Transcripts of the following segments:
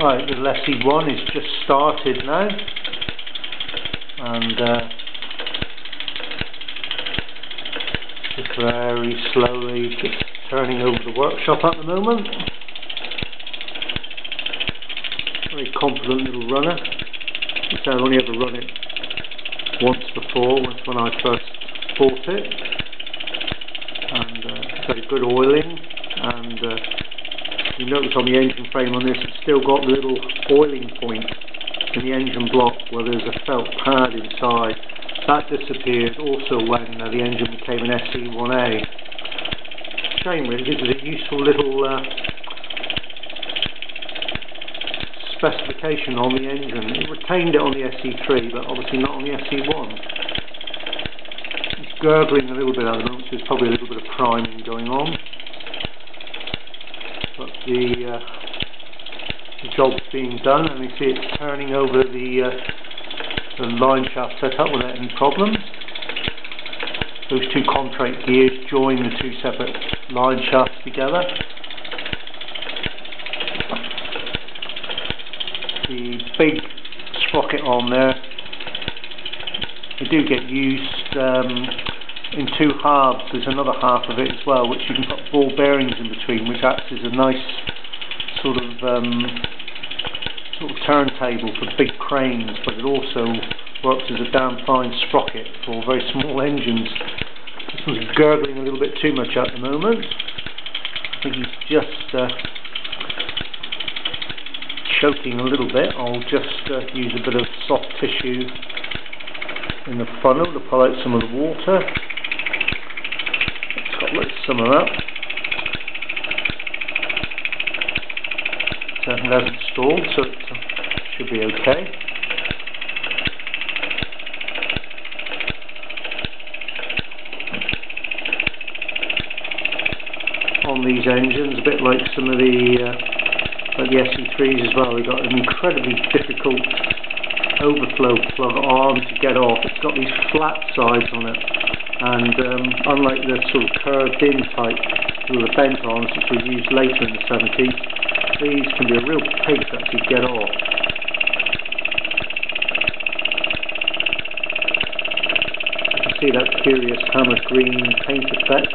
Right, the SE1 is just started now, and just very slowly just turning over the workshop at the moment. Very confident little runner. I've only ever run it once before, once when I first bought it, and it's had a good oiling, and you notice on the engine frame on this it's still got the little oiling point in the engine block where there's a felt pad inside. That disappeared also when the engine became an SE1A. Shame really, this is a useful little specification on the engine. It retained it on the SE3 but obviously not on the SE1. It's gurgling a little bit at the moment, so there's probably a little bit of priming going on. But the job's being done, and you see it's turning over the line shaft setup without any problems. Those two contract gears join the two separate line shafts together. The big sprocket on there, they do get used in two halves. There's another half of it as well, which you can put ball bearings in between, which acts as a nice sort of turntable for big cranes, but it also works as a damn fine sprocket for very small engines. This one's gurgling a little bit too much at the moment. I think he's just choking a little bit. I'll just use a bit of soft tissue in the funnel to pull out some of the water. Let some of that. So it hasn't stalled, so it should be okay. On these engines, a bit like some of the SE3s as well, we've got an incredibly difficult overflow plug arm to get off. It's got these flat sides on it, and unlike the sort of curved in type with the bent arms which were used later in the 70s, these can be a real pig to actually get off. You can see that curious hammered green paint effect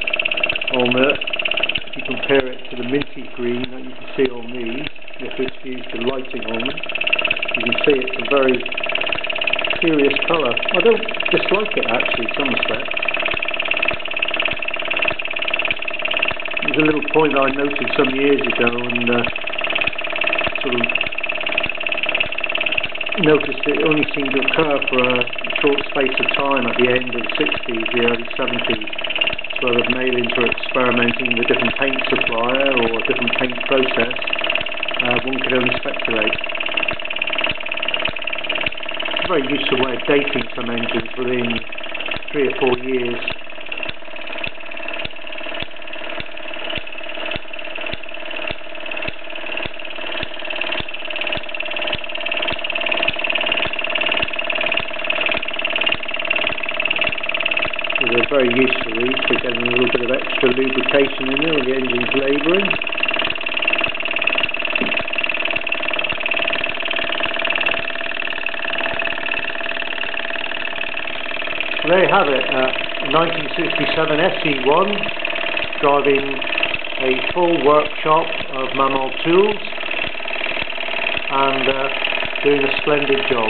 on there. If you compare it to the minty green that you can see on these, if it's used for lighting on them, you can see it's a very curious colour. I don't dislike it actually in some respects. There's a little point I noted some years ago, and sort of noticed it only seemed to occur for a short space of time at the end of the 60s, the early 70s. So whether Malins were experimenting with a different paint supplier or a different paint process, one could only speculate. It's a very useful way of dating some engines within 3 or 4 years. They're very useful these for getting a little bit of extra lubrication in there when the engine's labouring. So there you have it, a 1967 SE1 driving a full workshop of Mamod tools and doing a splendid job.